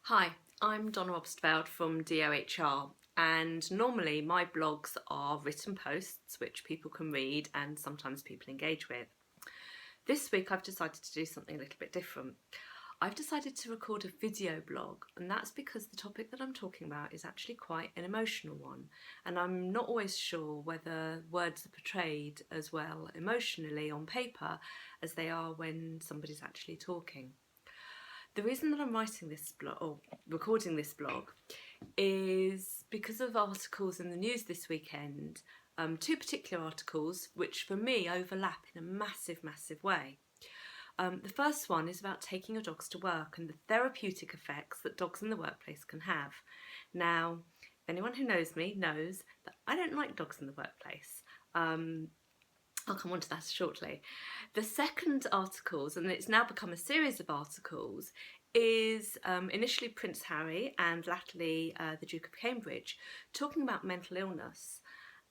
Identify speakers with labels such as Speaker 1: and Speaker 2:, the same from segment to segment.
Speaker 1: Hi, I'm Donna from DOHR, and normally my blogs are written posts which people can read and sometimes people engage with. This week I've decided to do something a little bit different. I've decided to record a video blog, and that's because the topic that I'm talking about is actually quite an emotional one, and I'm not always sure whether words are portrayed as well emotionally on paper as they are when somebody's actually talking. The reason that I'm writing this blog, or recording this blog, is because of articles in the news this weekend, two particular articles which for me overlap in a massive way. The first one is about taking your dogs to work and the therapeutic effects that dogs in the workplace can have. Now, anyone who knows me knows that I don't like dogs in the workplace. I'll come on to that shortly. The second articles, and it's now become a series of articles, is initially Prince Harry and latterly the Duke of Cambridge talking about mental illness.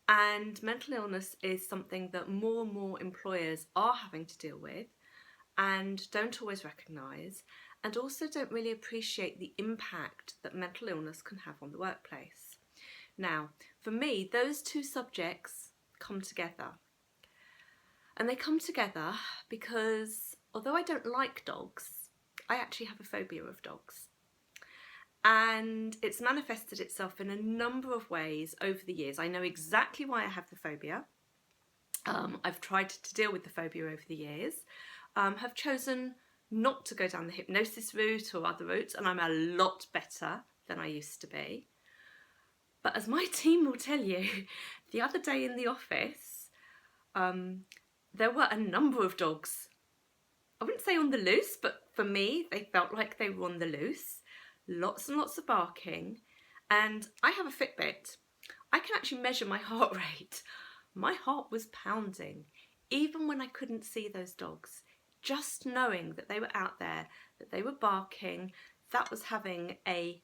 Speaker 1: And mental illness is something that more and more employers are having to deal with and don't always recognise, and also don't really appreciate the impact that mental illness can have on the workplace. Now, for me, those two subjects come together. And they come together because although I don't like dogs, I actually have a phobia of dogs. And it's manifested itself in a number of ways over the years. I know exactly why I have the phobia. I've tried to deal with the phobia over the years, have chosen not to go down the hypnosis route or other routes, and I'm a lot better than I used to be. But as my team will tell you, the other day in the office, there were a number of dogs. I wouldn't say on the loose, but for me, they felt like they were on the loose. Lots and lots of barking. And I have a Fitbit. I can actually measure my heart rate. My heart was pounding, even when I couldn't see those dogs. Just knowing that they were out there, that they were barking, that was having a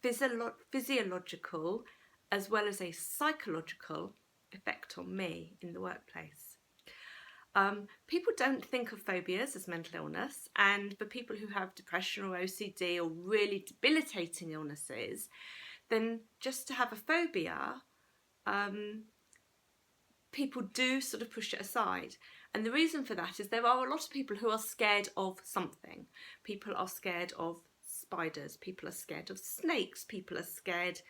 Speaker 1: physiological as well as a psychological effect on me in the workplace. People don't think of phobias as mental illness, and for people who have depression or OCD or really debilitating illnesses, then just to have a phobia, people do sort of push it aside. And the reason for that is there are a lot of people who are scared of something. People are scared of spiders, people are scared of snakes, people are scared,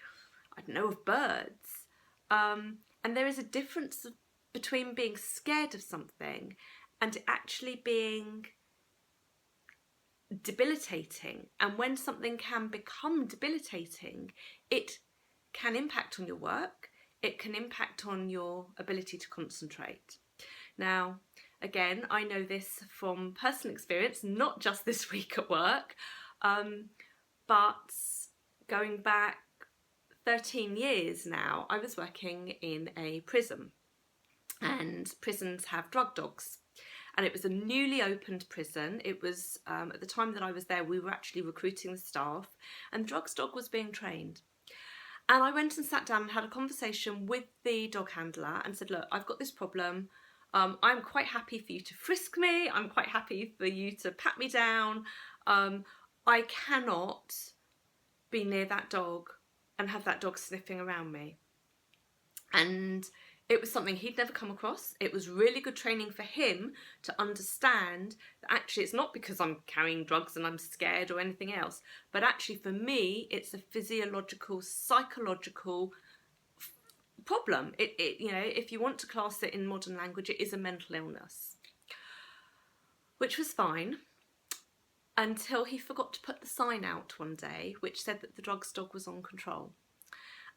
Speaker 1: I don't know, of birds. And there is a difference between being scared of something and it actually being debilitating. And when something can become debilitating, it can impact on your work, it can impact on your ability to concentrate. Now, again, I know this from personal experience, not just this week at work, but going back 13 years now, I was working in a prison. And prisons have drug dogs, and it was a newly opened prison. It was at the time that I was there, we were actually recruiting the staff, and the drugs dog was being trained. And I went and sat down and had a conversation with the dog handler and said, look, I've got this problem. I'm quite happy for you to frisk me. I'm quite happy for you to pat me down. I cannot be near that dog and have that dog sniffing around me. And it was something he'd never come across. It was really good training for him to understand that actually it's not because I'm carrying drugs and I'm scared or anything else, but actually for me, it's a physiological, psychological problem. You know, if you want to class it in modern language, it is a mental illness. Which was fine until he forgot to put the sign out one day, which said that the drugs dog was on control.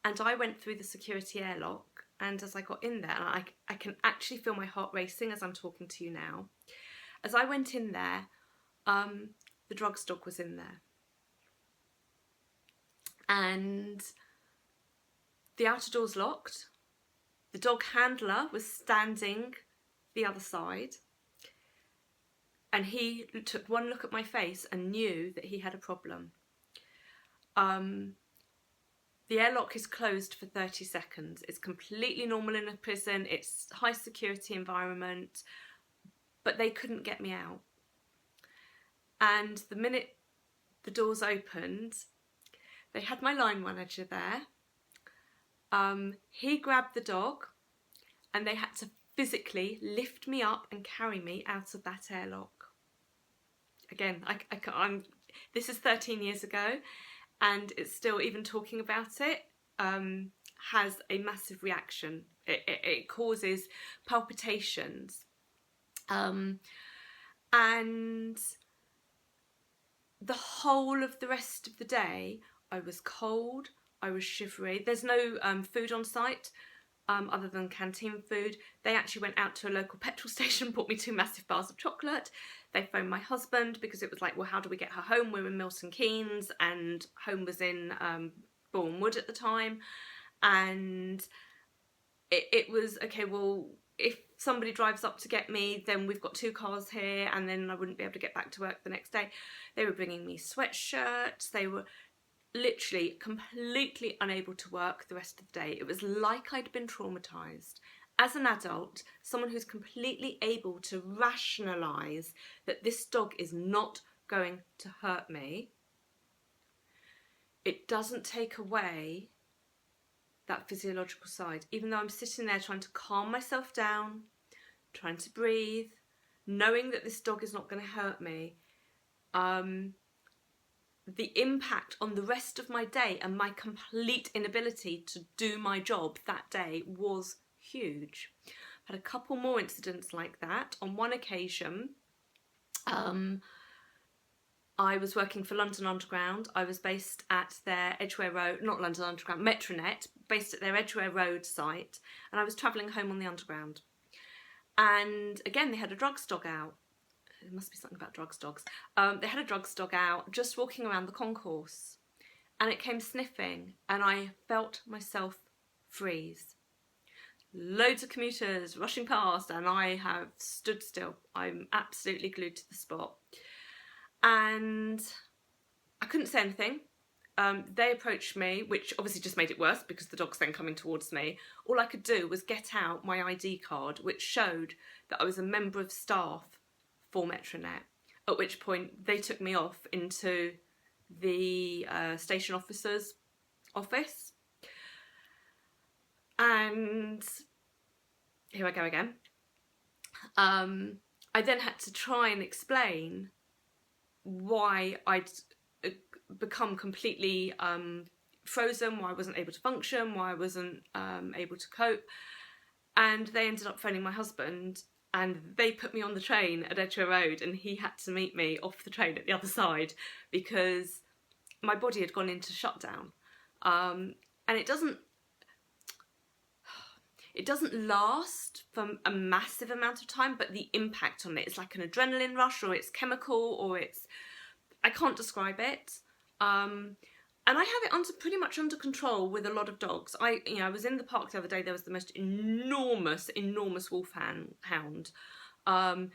Speaker 1: And I went through the security airlock, and as I got in there, and I can actually feel my heart racing as I'm talking to you now. As I went in there, the drugs dog was in there. And the outer door's locked. The dog handler was standing the other side. And he took one look at my face and knew that he had a problem. The airlock is closed for 30 seconds. It's completely normal in a prison. It's a high security environment, but they couldn't get me out. And the minute the doors opened, They had my line manager there. He grabbed the dog and they had to physically lift me up and carry me out of that airlock. Again, this is 13 years ago, and it's still, even talking about it, has a massive reaction. It causes palpitations. And the whole of the rest of the day, I was cold, I was shivery. There's no food on site other than canteen food. They actually went out to a local petrol station, bought me 2 massive bars of chocolate. They phoned my husband because it was like, well, how do we get her home? We were in Milton Keynes and home was in Bourne Wood at the time. And it was, okay, well, if somebody drives up to get me, then we've got 2 cars here, and then I wouldn't be able to get back to work the next day. They were bringing me sweatshirts. They were literally completely unable to work the rest of the day. It was like I'd been traumatised. As an adult, someone who's completely able to rationalise that this dog is not going to hurt me, it doesn't take away that physiological side. Even though I'm sitting there trying to calm myself down, trying to breathe, knowing that this dog is not going to hurt me, the impact on the rest of my day and my complete inability to do my job that day was huge. I've had a couple more incidents like that. On one occasion, I was working for London Underground. I was based at their Edgware Road, not London Underground, Metronet, based at their Edgware Road site, and I was travelling home on the Underground. And again, they had a drugs dog out. There must be something about drugs dogs. They had a drugs dog out, just walking around the concourse, and it came sniffing, and I felt myself freeze. Loads of commuters rushing past, and I have stood still. I'm absolutely glued to the spot. And I couldn't say anything. They approached me, which obviously just made it worse because the dog's then coming towards me. All I could do was get out my ID card, which showed that I was a member of staff for Metronet, at which point they took me off into the station officer's office. And here I go again. I then had to try and explain why I'd become completely frozen, why I wasn't able to function, why I wasn't able to cope. And they ended up phoning my husband, and they put me on the train at Edgware Road, and he had to meet me off the train at the other side because my body had gone into shutdown. And it doesn't last for a massive amount of time, but the impact on it is like an adrenaline rush, or it's chemical, or it's, I can't describe it. And I have it pretty much under control with a lot of dogs. I was in the park the other day. There was the most enormous wolfhound at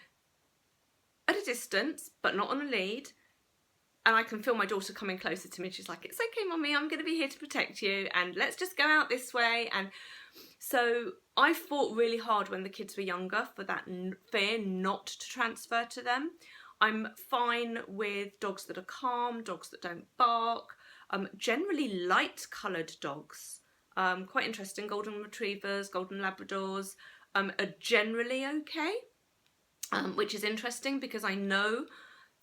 Speaker 1: a distance, but not on a lead. And I can feel my daughter coming closer to me. She's like, "It's okay, Mummy, I'm going to be here to protect you, and let's just go out this way." And so I fought really hard when the kids were younger for that fear not to transfer to them. I'm fine with dogs that are calm, dogs that don't bark, generally light-coloured dogs. Quite interesting, golden retrievers, golden labradors are generally okay, which is interesting because I know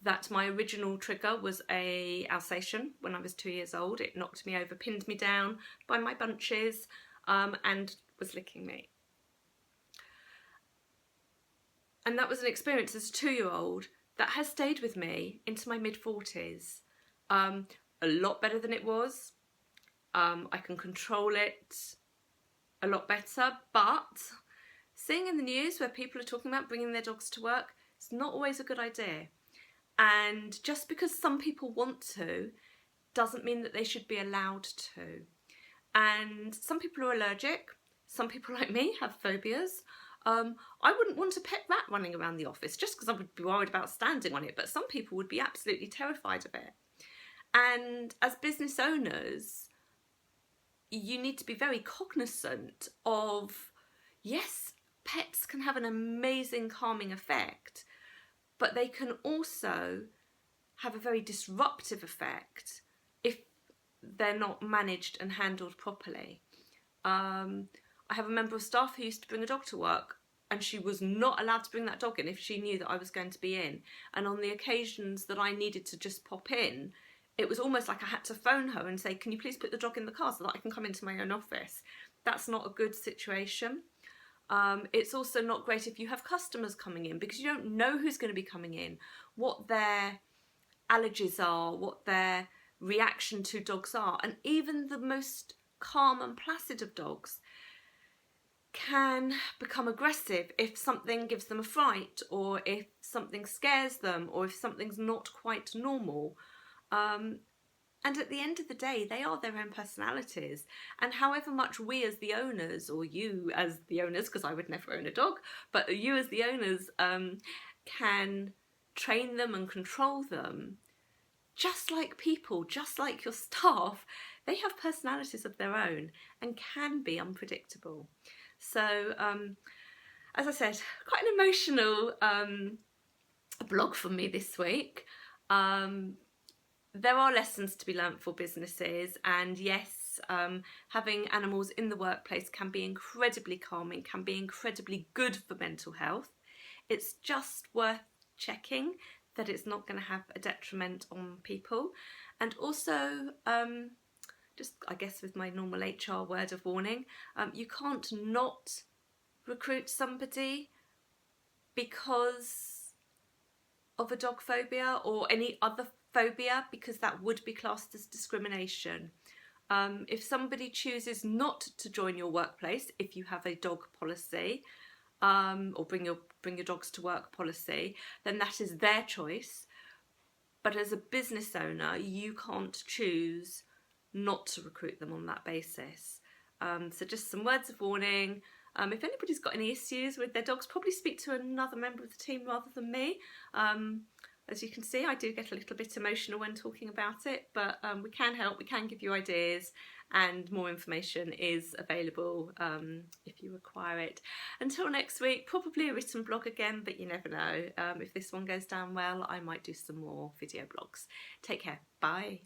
Speaker 1: that my original trigger was a Alsatian when I was 2 years old. It knocked me over, pinned me down by my bunches, and was licking me. And that was an experience as a 2-year-old that has stayed with me into my mid-40s. A lot better than it was. I can control it a lot better, but seeing in the news where people are talking about bringing their dogs to work, it's not always a good idea. And just because some people want to, doesn't mean that they should be allowed to. And some people are allergic. Some people like me have phobias. I wouldn't want a pet rat running around the office just because I would be worried about standing on it, but some people would be absolutely terrified of it. And as business owners, you need to be very cognizant of, yes, pets can have an amazing calming effect, but they can also have a very disruptive effect if they're not managed and handled properly. I have a member of staff who used to bring a dog to work, and she was not allowed to bring that dog in if she knew that I was going to be in. And on the occasions that I needed to just pop in, it was almost like I had to phone her and say, can you please put the dog in the car so that I can come into my own office? That's not a good situation. It's also not great if you have customers coming in, because you don't know who's going to be coming in, what their allergies are, what their reaction to dogs are. And even the most calm and placid of dogs can become aggressive if something gives them a fright, or if something scares them, or if something's not quite normal. And at the end of the day, they are their own personalities. And however much we as the owners, or you as the owners, because I would never own a dog, but you as the owners can train them and control them, just like people, just like your staff, they have personalities of their own and can be unpredictable. So, as I said, quite an emotional blog from me this week. There are lessons to be learnt for businesses, and yes, having animals in the workplace can be incredibly calming, can be incredibly good for mental health. It's just worth checking that it's not going to have a detriment on people. And also, just I guess with my normal HR word of warning, you can't not recruit somebody because of a dog phobia or any other phobia, because that would be classed as discrimination. If somebody chooses not to join your workplace, if you have a dog policy, or bring your dogs to work policy, then that is their choice. But as a business owner, you can't choose not to recruit them on that basis. So just some words of warning. If anybody's got any issues with their dogs, probably speak to another member of the team rather than me. As you can see, I do get a little bit emotional when talking about it, but we can help, we can give you ideas, and more information is available if you require it. Until next week, probably a written blog again, but you never know. If this one goes down well, I might do some more video blogs. Take care. Bye.